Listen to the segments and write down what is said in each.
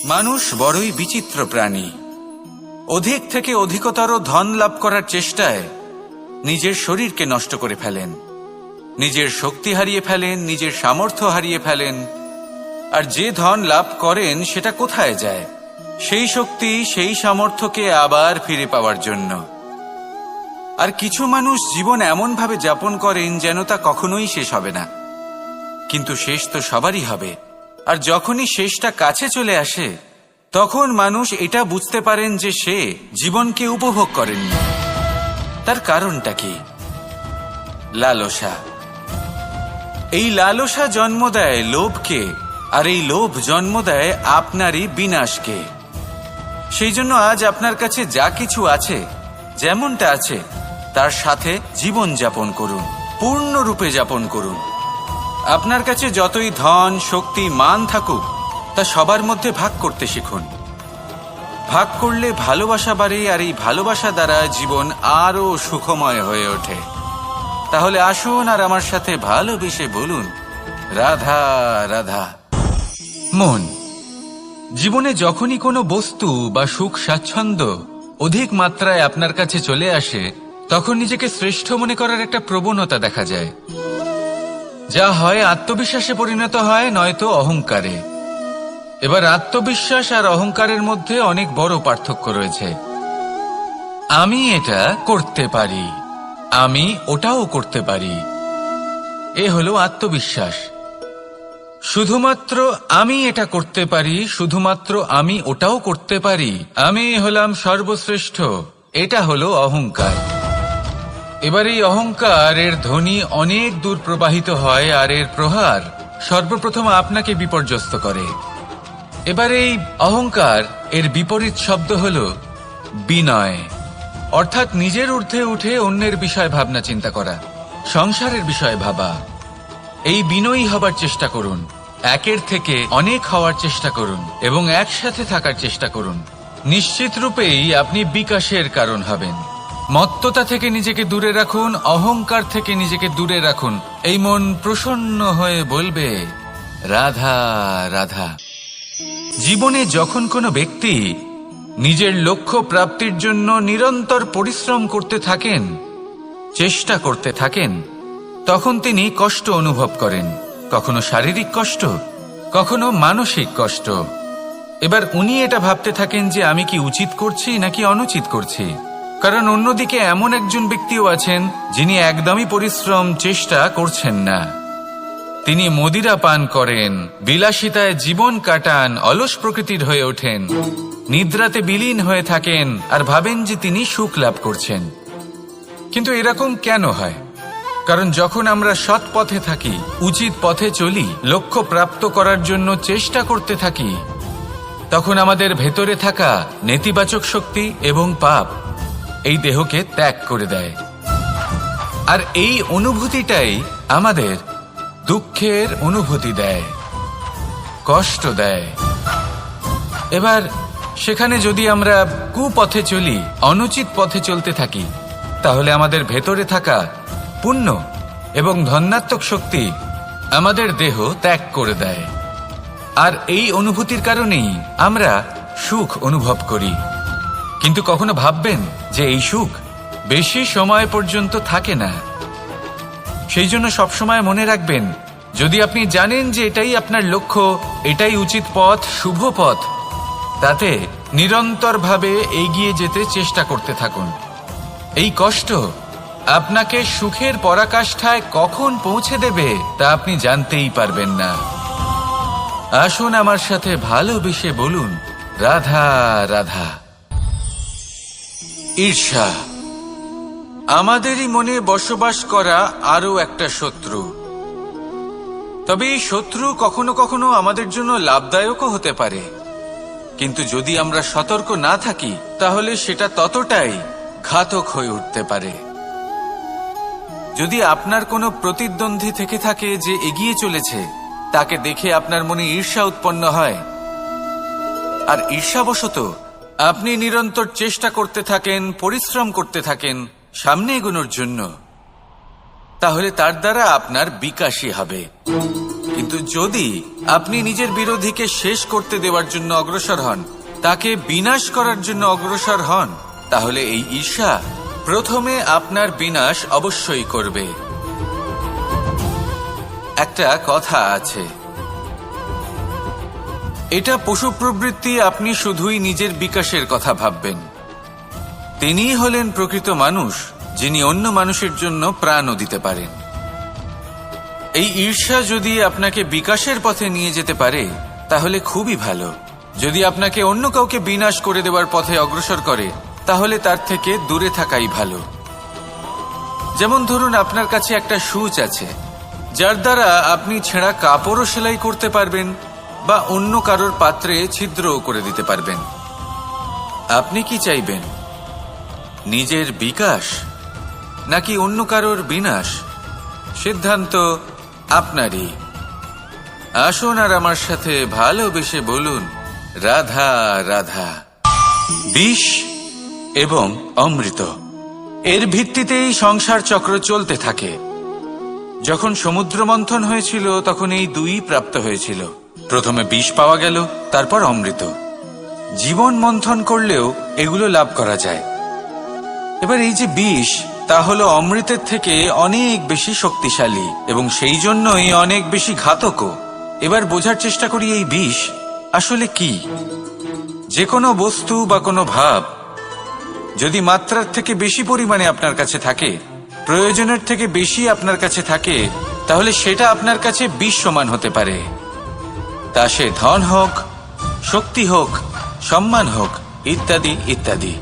মানুষ বড়ই বিচিত্র প্রাণী। অধিক থেকে অধিকতর ধন লাভ করার চেষ্টায় নিজের শরীরকে নষ্ট করে ফেলেন, নিজের শক্তি হারিয়ে ফেলেন, নিজের সামর্থ্য হারিয়ে ফেলেন। আর যে ধন লাভ করেন সেটা কোথায় যায়? সেই শক্তি, সেই সামর্থ্যকে আবার ফিরে পাওয়ার জন্য। আর কিছু মানুষ জীবন এমনভাবে যাপন করেন যেন তা কখনোই শেষ হবে না, কিন্তু শেষ তো সবারই হবে। আর যখনই শেষটা কাছে চলে আসে তখন মানুষ এটা বুঝতে পারেন যে সে জীবনকে উপভোগ করেননি। তার কারণটা কি? লালসা। এই লালসা জন্ম দেয় লোভকে, আর এই লোভ জন্ম দেয় আপনারই বিনাশকে। সেই জন্য আজ আপনার কাছে যা কিছু আছে, যেমনটা আছে, তার সাথে জীবন যাপন করুন, পূর্ণরূপে যাপন করুন। আপনার কাছে যতই ধন, শক্তি, মান থাকুক, তা সবার মধ্যে ভাগ করতে শিখুন। ভাগ করলে ভালোবাসা বাড়ে, আর এই ভালোবাসা দ্বারা জীবন আরো সুখময় হয়ে ওঠে। তাহলে আসুন আর আমার সাথে ভালোবেসে বলুন, রাধা রাধা। মন। জীবনে যখনই কোনো বস্তু বা সুখ স্বাচ্ছন্দ্য অধিক মাত্রায় আপনার কাছে চলে আসে, তখন নিজেকে শ্রেষ্ঠ মনে করার একটা প্রবণতা দেখা যায়, যা হয় আত্মবিশ্বাসে পরিণত হয়, নয়তো অহংকারে। এবার আত্মবিশ্বাস আর অহংকারের মধ্যে অনেক বড় পার্থক্য রয়েছে। আমি এটা করতে পারি, আমি ওটাও করতে পারি, এ হলো আত্মবিশ্বাস। শুধুমাত্র আমি এটা করতে পারি, শুধুমাত্র আমি ওটাও করতে পারি, আমি হলাম সর্বশ্রেষ্ঠ, এটা হলো অহংকার। এবার এই অহংকার এর ধ্বনি অনেক দূর প্রবাহিত হয়, আর এর প্রহার সর্বপ্রথম আপনাকে বিপর্যস্ত করে। এবার এই অহংকার এর বিপরীত শব্দ হল বিনয়, অর্থাৎ নিজের ঊর্ধ্বে উঠে অন্যের বিষয় ভাবনা চিন্তা করা, সংসারের বিষয় ভাবা। এই বিনয়ী হবার চেষ্টা করুন, একের থেকে অনেক হওয়ার চেষ্টা করুন এবং একসাথে থাকার চেষ্টা করুন। নিশ্চিত রূপেই আপনি বিকাশের কারণ হবেন। মত্ততা থেকে নিজেকে দূরে রাখুন, অহংকার থেকে নিজেকে দূরে রাখুন। এই মন প্রসন্ন হয়ে বলবে, রাধা রাধা। জীবনে যখন কোনো ব্যক্তি নিজের লক্ষ্য প্রাপ্তির জন্য নিরন্তর পরিশ্রম করতে থাকেন, চেষ্টা করতে থাকেন, তখন তিনি কষ্ট অনুভব করেন, কখনো শারীরিক কষ্ট, কখনো মানসিক কষ্ট। এবার উনি এটা ভাবতে থাকেন যে আমি কি উচিত করছি নাকি অনুচিত করছি। কারণ অন্যদিকে এমন একজন ব্যক্তিও আছেন যিনি একদমই পরিশ্রম, চেষ্টা করছেন না। তিনি মদিরা পান করেন, বিলাসিতায় জীবন কাটান, অলস প্রকৃতির হয়ে ওঠেন, নিদ্রাতে বিলীন হয়ে থাকেন আর ভাবেন যে তিনি সুখ লাভ করছেন। কিন্তু এরকম কেন হয়? কারণ যখন আমরা সৎ পথে থাকি, উচিত পথে চলি, লক্ষ্য প্রাপ্ত করার জন্য চেষ্টা করতে থাকি, তখন আমাদের ভেতরে থাকা নেতিবাচক শক্তি এবং পাপ এই দেহকে ত্যাগ করে দেয়। আর এই অনুভূতিটাই আমাদের দুঃখের অনুভূতি দেয়, কষ্ট দেয়। এবার সেখানে যদি আমরা কুপথে চলি, অনুচিত পথে চলতে থাকি, তাহলে আমাদের ভেতরে থাকা পুণ্য এবং ধনাত্মক শক্তি আমাদের দেহ ত্যাগ করে দেয়। আর এই অনুভূতির কারণেই আমরা সুখ অনুভব করি। কিন্তু কখনো ভাববেন যে এই সুখ বেশি সময় পর্যন্ত থাকে না। সেই জন্য সবসময় মনে রাখবেন, যদি আপনি জানেন যে এটাই আপনার লক্ষ্য, এটাই উচিত পথ, শুভ পথ, তাতে নিরন্তরভাবে এগিয়ে যেতে চেষ্টা করতে থাকুন। এই কষ্ট আপনাকে সুখের পরাকাষ্ঠায় কখন পৌঁছে দেবে তা আপনি জানতেই পারবেন না। আসুন আমার সাথে ভালোবেসে বলুন, রাধা রাধা। ঈর্ষা আমাদেরই মনে বসবাস করা আরো একটা শত্রু। তবে এই শত্রু কখনো কখনো আমাদের জন্য লাভদায়কও হতে পারে, কিন্তু যদি আমরা সতর্ক না থাকি তাহলে সেটা ততটাই ঘাতক হয়ে উঠতে পারে। যদি আপনার কোনো প্রতিদ্বন্দ্বী থেকে থাকে যে এগিয়ে চলেছে, তাকে দেখে আপনার মনে ঈর্ষা উৎপন্ন হয়, আর ঈর্ষাবশত আপনি নিরন্তর চেষ্টা করতে থাকেন, পরিশ্রম করতে থাকেন সামনে এগোনোর জন্য, তাহলে তার দ্বারা আপনার বিকাশই হবে। কিন্তু যদি আপনি নিজের বিরোধীকে শেষ করতে দেওয়ার জন্য অগ্রসর হন, তাকে বিনাশ করার জন্য অগ্রসর হন, তাহলে এই ঈর্ষা প্রথমে আপনার বিনাশ অবশ্যই করবে। একটা কথা আছে, এটা পশু প্রবৃত্তি, আপনি শুধুই নিজের বিকাশের কথা ভাববেন। তিনিই হলেন প্রকৃত মানুষ, যিনি অন্য মানুষের জন্য প্রাণও দিতে পারেন। এই ঈর্ষা যদি আপনাকে বিকাশের পথে নিয়ে যেতে পারে তাহলে খুবই ভালো। যদি আপনাকে অন্য কাউকে বিনাশ করে দেওয়ার পথে অগ্রসর করে তাহলে তার থেকে দূরে থাকাই ভালো। যেমন ধরুন, আপনার কাছে একটা সূচ আছে যার দ্বারা আপনি ছেঁড়া কাপড়ও সেলাই করতে পারবেন বা অন্য কারোর পাত্রে ছিদ্রও করে দিতে পারবেন। আপনি কি চাইবেন, নিজের বিকাশ নাকি অন্য কারোর বিনাশ? সিদ্ধান্ত আপনারই। আসুন আর আমার সাথে ভালোবেসে বলুন, রাধা রাধা। বিষ এবং অমৃত, এর ভিত্তিতেই সংসার চক্র চলতে থাকে। যখন সমুদ্র মন্থন হয়েছিল তখন এই দুই প্রাপ্ত হয়েছিল। প্রথমে বিষ পাওয়া গেল, তারপর অমৃত। জীবন মন্থন করলেও এগুলো লাভ করা যায়। এবার এই যে বিষ, তা হলো অমৃতের থেকে অনেক বেশি শক্তিশালী এবং সেই জন্যই অনেক বেশি ঘাতকও। এবার বোঝার চেষ্টা করি এই বিষ আসলে কি। যে কোনো বস্তু বা কোনো ভাব যদি মাত্রার থেকে বেশি পরিমাণে আপনার কাছে থাকে, প্রয়োজনের থেকে বেশি আপনার কাছে থাকে, তাহলে সেটা আপনার কাছে বিষ সমান হতে পারে। তা সে ধন হোক, শক্তি হোক, সম্মান হোক, ইত্যাদি ইত্যাদি।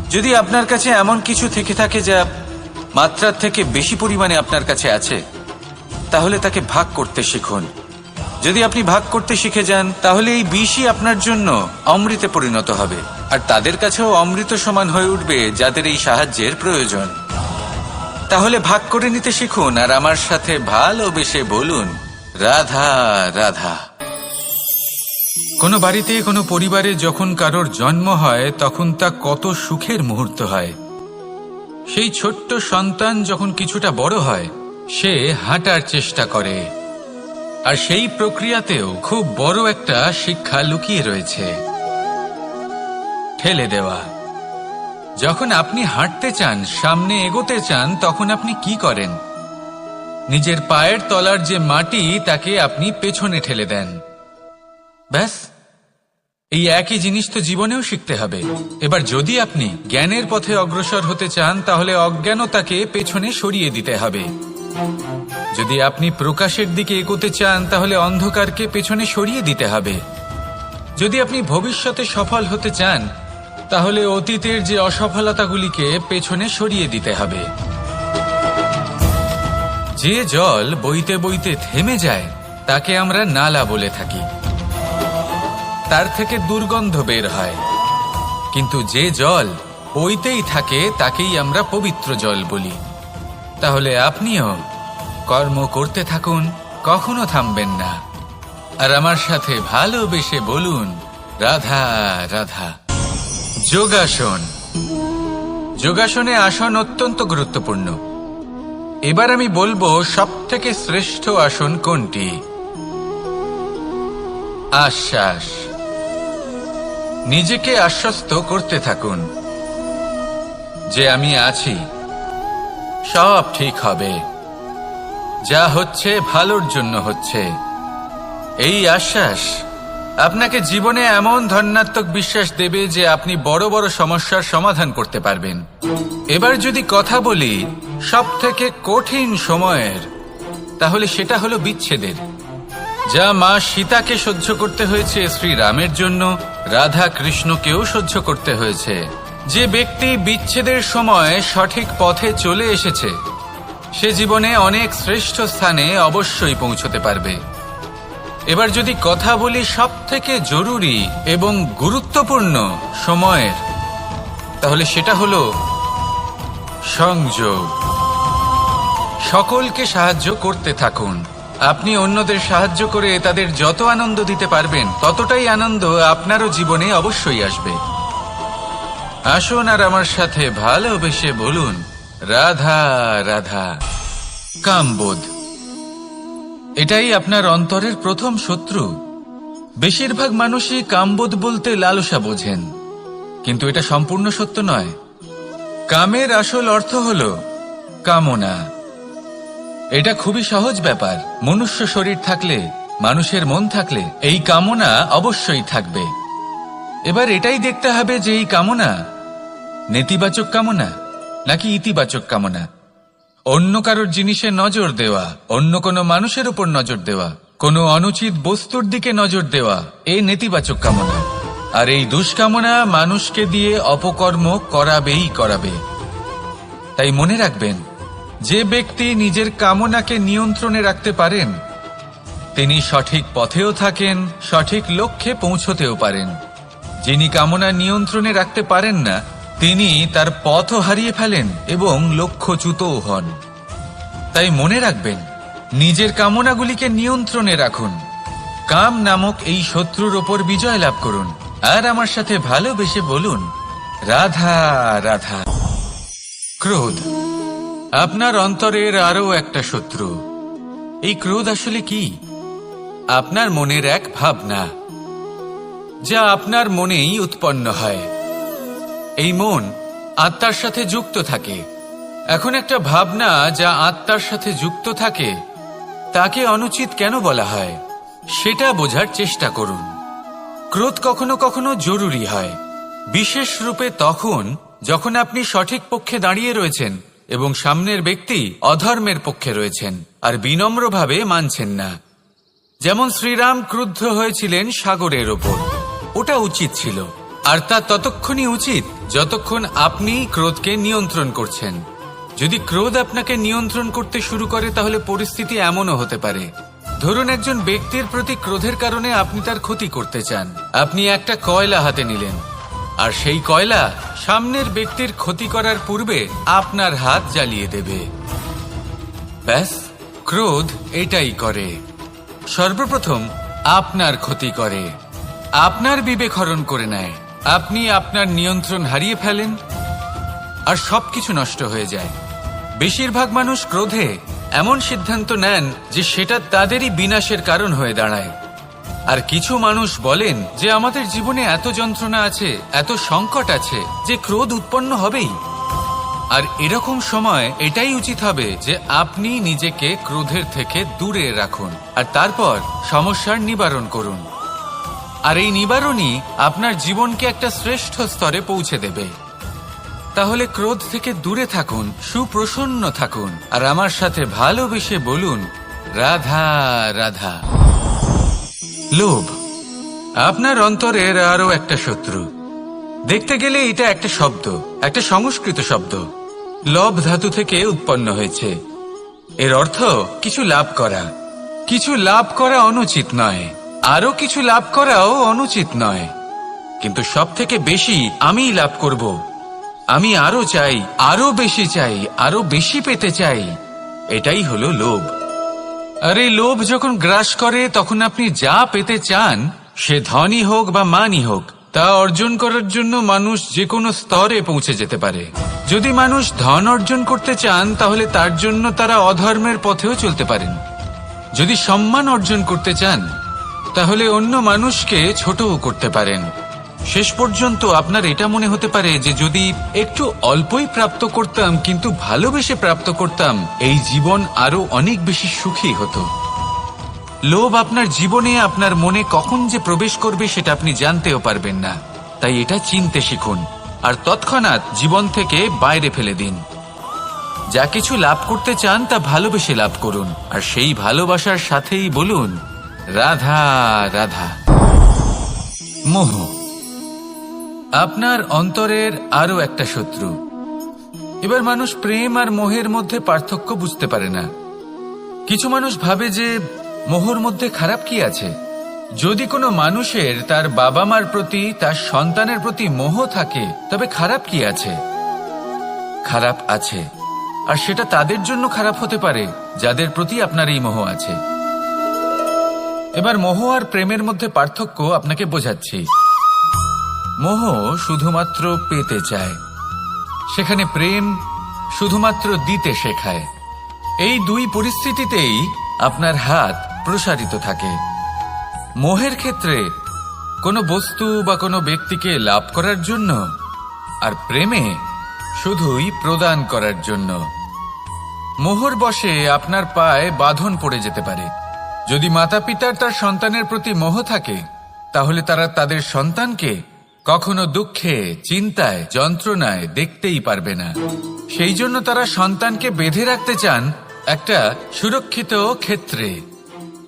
যদি আপনার কাছে এমন কিছু থেকে থাকে যা মাত্রার থেকে বেশি পরিমাণে আপনার কাছে আছে, তাহলে তাকে ভাগ করতে শিখুন। যদি আপনি ভাগ করতে শিখে যান তাহলে এই বিষই আপনার জন্য অমৃতে পরিণত হবে, আর তাদের কাছেও অমৃত সমান হয়ে উঠবে যাদের এই সাহায্যের প্রয়োজন। তাহলে ভাগ করে নিতে শিখুন আর আমার সাথে ভালোবেসে বলুন, রাধা রাধা। কোনো বাড়িতে, কোনো পরিবারে যখন কারোর জন্ম হয় তখন তা কত সুখের মুহূর্ত হয়। সেই ছোট্ট সন্তান যখন কিছুটা বড় হয়, সে হাঁটার চেষ্টা করে, আর সেই প্রক্রিয়াতেও খুব বড় একটা শিক্ষা লুকিয়ে রয়েছে, ঠেলে দেওয়া। যখন আপনি হাঁটতে চান, সামনে এগোতে চান, তখন আপনি কি করেন? নিজের পায়ের তলার যে মাটি তাকে আপনি পেছনে ঠেলে দেন। ব্যাস, এই একই জিনিস তো জীবনেও শিখতে হবে। এবার যদি আপনি জ্ঞানের পথে অগ্রসর হতে চান তাহলে অজ্ঞানতাকে পেছনে সরিয়ে দিতে হবে। যদি আপনি প্রকাশের দিকে এগোতে চান তাহলে অন্ধকারকে পেছনে সরিয়ে দিতে হবে। যদি আপনি ভবিষ্যতে সফল হতে চান তাহলে অতীতের যে অসফলতাগুলিকে পেছনে সরিয়ে দিতে হবে। যে জল বইতে বইতে থেমে যায় তাকে আমরা নালা বলে থাকি, তার থেকে দুর্গন্ধ বের হয়। কিন্তু যে জল বইতেই থাকে তাকেই আমরা পবিত্র জল বলি। তাহলে আপনিও কর্ম করতে থাকুন, কখনো থামবেন না, আর আমার সাথে ভালোবেসে বলুন, রাধা রাধা। যোগাসন। যোগাসনে আসন অত্যন্ত গুরুত্বপূর্ণ। এবার আমি বলবো সবথেকে শ্রেষ্ঠ আসন কোনটি। আশ্বাস। নিজেকে আশ্বস্ত করতে থাকুন যে আমি আছি, সব ঠিক হবে, যা হচ্ছে ভালোর জন্য হচ্ছে। এই আশ্বাস আপনাকে জীবনে এমন ধনাত্মক বিশ্বাস দেবে যে আপনি বড় বড় সমস্যার সমাধান করতে পারবেন। এবার যদি কথা বলি সবথেকে কঠিন সময়ের, তাহলে সেটা হলো বিচ্ছেদের। যা মা সীতাকে সহ্য করতে হয়েছে শ্রীরামের জন্য, রাধা কৃষ্ণকেও সহ্য করতে হয়েছে। যে ব্যক্তি বিচ্ছেদের সময় সঠিক পথে চলে এসেছে সে জীবনে অনেক শ্রেষ্ঠ স্থানে অবশ্যই পৌঁছতে পারবে। এবার যদি কথা বলি সবথেকে জরুরি এবং গুরুত্বপূর্ণ সময়ের, তাহলে সেটা হলো সংযোগ। সকলকে সাহায্য করতে থাকুন। আপনি অন্যদের সাহায্য করে তাদের যত আনন্দ দিতে পারবেন ততটাই আনন্দ আপনারও জীবনে অবশ্যই আসবে। আসুন আর আমার সাথে ভালোবেসে বলুন, রাধা রাধা। কামবোধ। এটাই আপনার অন্তরের প্রথম শত্রু। বেশিরভাগ মানুষই কামবোধ বলতে লালসা বোঝেন, কিন্তু এটা সম্পূর্ণ সত্য নয়। কামের আসল অর্থ হল কামনা। এটা খুবই সহজ ব্যাপার। মনুষ্য শরীর থাকলে, মানুষের মন থাকলে এই কামনা অবশ্যই থাকবে। এবার এটাই দেখতে হবে যে এই কামনা নেতিবাচক কামনা নাকি ইতিবাচক কামনা। অন্য কারোর জিনিসে নজর দেওয়া, অন্য কোনো মানুষের উপর নজর দেওয়া, কোনো অনুচিত বস্তুর দিকে নজর দেওয়া, এই নেতিবাচক কামনা। আর এই দুষ্কামনা মানুষকে দিয়ে অপকর্ম করাবেই করাবে। তাই মনে রাখবেন, যে ব্যক্তি নিজের কামনাকে নিয়ন্ত্রণে রাখতে পারেন তিনি সঠিক পথেও থাকেন, সঠিক লক্ষ্যে পৌঁছতেও পারেন। যিনি কামনা নিয়ন্ত্রণে রাখতে পারেন না তিনি তার পথও হারিয়ে ফেলেন এবং লক্ষ্যচ্যুতও হন। তাই মনে রাখবেন, নিজের কামনাগুলিকে নিয়ন্ত্রণে রাখুন। কাম নামক এই শত্রুর ওপর বিজয় লাভ করুন। আর আমার সাথে ভালোবেসে বলুন, রাধা রাধা। ক্রোধ আপনার অন্তরের আরও একটা শত্রু। এই ক্রোধ আসলে কি? আপনার মনের এক ভাবনা, যা আপনার মনেই উৎপন্ন হয়। এই মন আত্মার সাথে যুক্ত থাকে। এখন একটা ভাবনা যা আত্মার সাথে যুক্ত থাকে তাকে অনুচিত কেন বলা হয় সেটা বোঝার চেষ্টা করুন। ক্রোধ কখনো কখনো জরুরি হয়, বিশেষ রূপে তখন যখন আপনি সঠিক পক্ষে দাঁড়িয়ে রয়েছেন এবং সামনের ব্যক্তি অধর্মের পক্ষে রয়েছেন আর বিনম্রভাবে মানছেন না। যেমন শ্রীরাম ক্রুদ্ধ হয়েছিলেন সাগরের ওপর। ওটা উচিত ছিল, আর তা ততক্ষণই উচিত যতক্ষণ আপনি ক্রোধকে নিয়ন্ত্রণ করছেন। যদি ক্রোধ আপনাকে নিয়ন্ত্রণ করতে শুরু করে তাহলে পরিস্থিতি এমনও হতে পারে, ধরুন একজন ব্যক্তির প্রতি ক্রোধের কারণে আপনি তার ক্ষতি করতে চান। আপনি একটা কয়লা হাতে নিলেন আর সেই কয়লা সামনের ব্যক্তির ক্ষতি করার পূর্বে আপনার হাত জ্বালিয়ে দেবে। ব্যাস, ক্রোধ এটাই করে। সর্বপ্রথম আপনার ক্ষতি করে, আপনার বিবেক হরণ করে নেয়। আপনি আপনার নিয়ন্ত্রণ হারিয়ে ফেলেন আর সবকিছু নষ্ট হয়ে যায়। বেশিরভাগ মানুষ ক্রোধে এমন সিদ্ধান্ত নেন যে সেটা তাদেরই বিনাশের কারণ হয়ে দাঁড়ায়। আর কিছু মানুষ বলেন যে আমাদের জীবনে এত যন্ত্রণা আছে, এত সংকট আছে যে ক্রোধ উৎপন্ন হবেই। আর এরকম সময় এটাই উচিত হবে যে আপনি নিজেকে ক্রোধের থেকে দূরে রাখুন আর তারপর সমস্যার নিবারণ করুন। আর এই নিবারণই আপনার জীবনকে একটা শ্রেষ্ঠ স্তরে পৌঁছে দেবে। তাহলে ক্রোধ থেকে দূরে থাকুন, সুপ্রসন্ন থাকুন আর আমার সাথে ভালোবেসে বলুন, রাধা রাধা। লোভ আপনার অন্তরের আরো একটা শত্রু। দেখতে গেলে এটা একটা শব্দ, একটা সংস্কৃত শব্দ। লব ধাতু থেকে উৎপন্ন হয়েছে। এর অর্থ কিছু লাভ করা। কিছু লাভ করা অনুচিত নয়, আরো কিছু লাভ করাও অনুচিত নয়, কিন্তু সব থেকে বেশি আমি লাভ করব, আমি আরো চাই, আরো বেশি চাই, আরো বেশি পেতে চাই। এটাই হলো লোভ। আর এই লোভ যখন গ্রাস করে তখন আপনি যা পেতে চান, সে ধনই হোক বা মানই হোক, তা অর্জন করার জন্য মানুষ যে কোনো স্তরে পৌঁছে যেতে পারে। যদি মানুষ ধন অর্জন করতে চান তাহলে তার জন্য তারা অধর্মের পথেও চলতে পারেন। যদি সম্মান অর্জন করতে চান তাহলে অন্য মানুষকে ছোটও করতে পারেন। শেষ পর্যন্ত আপনার এটা মনে হতে পারে যে যদি একটু অল্পই প্রাপ্ত করতাম কিন্তু ভালোবেসে প্রাপ্ত করতাম, এই জীবন আরো অনেক বেশি সুখী হতো। লোভ আপনার জীবনে, আপনার মনে কখন যে প্রবেশ করবে সেটা আপনি জানতেও পারবেন না। তাই এটা চিনতে শিখুন আর তৎক্ষণাৎ জীবন থেকে বাইরে ফেলে দিন। যা কিছু লাভ করতে চান তা ভালোবেসে লাভ করুন আর সেই ভালোবাসার সাথেই বলুন, রাধা রাধা। মোহ আপনার অন্তরের আরো একটা শত্রু। এবার মানুষ প্রেম আর মোহের মধ্যে পার্থক্য বুঝতে পারে না। কিছু মানুষ ভাবে যে মোহর মধ্যে খারাপ কি আছে। যদি কোনো মানুষের তার বাবা মার প্রতি, তার সন্তানের প্রতি মোহ থাকে তবে খারাপ কি আছে? খারাপ আছে, আর সেটা তাদের জন্য খারাপ হতে পারে যাদের প্রতি আপনার এই মোহ আছে। এবার মোহ আর প্রেমের মধ্যে পার্থক্য আপনাকে বোঝাচ্ছি। মোহ শুধুমাত্র পেতে চায়, সেখানে প্রেম শুধুমাত্র দিতে শেখায়। এই দুই পরিস্থিতিতেই আপনার হাত প্রসারিত থাকে। মোহের ক্ষেত্রে কোনো বস্তু বা কোনো ব্যক্তিকে লাভ করার জন্য, আর প্রেমে শুধুই প্রদান করার জন্য। মোহর বশে আপনার পায়ে বাঁধন পড়ে যেতে পারে। যদি মাতা পিতার তার সন্তানের প্রতি মোহ থাকে, তাহলে তারা তাদের সন্তানকে কখনো দুঃখে, চিন্তায়, যন্ত্রণায় দেখতেই পারবে না। সেই জন্য তারা সন্তানকে বেঁধে রাখতে চান একটা সুরক্ষিত ক্ষেত্রে,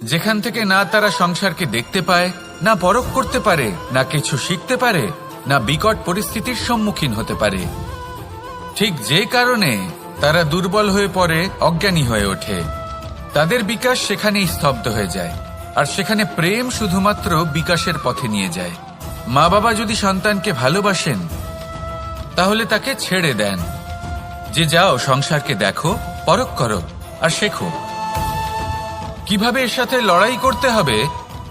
যেখান থেকে না তারা সংসারকে দেখতে পায়, না পরখ করতে পারে, না কিছু শিখতে পারে, না বিকট পরিস্থিতির সম্মুখীন হতে পারে। ঠিক যে কারণে তারা দুর্বল হয়ে পড়ে, অজ্ঞানী হয়ে ওঠে। তাদের বিকাশ সেখানেই স্তব্ধ হয়ে যায়, আর সেখানে প্রেম শুধুমাত্র বিকাশের পথে নিয়ে যায়। মা বাবা যদি সন্তানকে ভালোবাসেন, তাহলে তাকে ছেড়ে দেন যে যাও সংসারকে দেখো, পরখ করো আর শেখো। কিভাবে এর সাথে লড়াই করতে হবে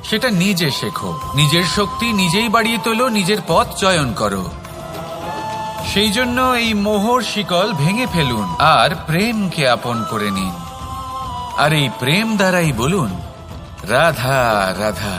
সেটা নিজে শেখো। নিজের শক্তি নিজেই বাড়িয়ে তোলো, নিজের পথ চয়ন করো। সেই জন্য এই মোহর শিকল ভেঙে ফেলুন আর প্রেমকে আপন করে নিন। আর এই প্রেম দ্বারাই বলুন, রাধা রাধা।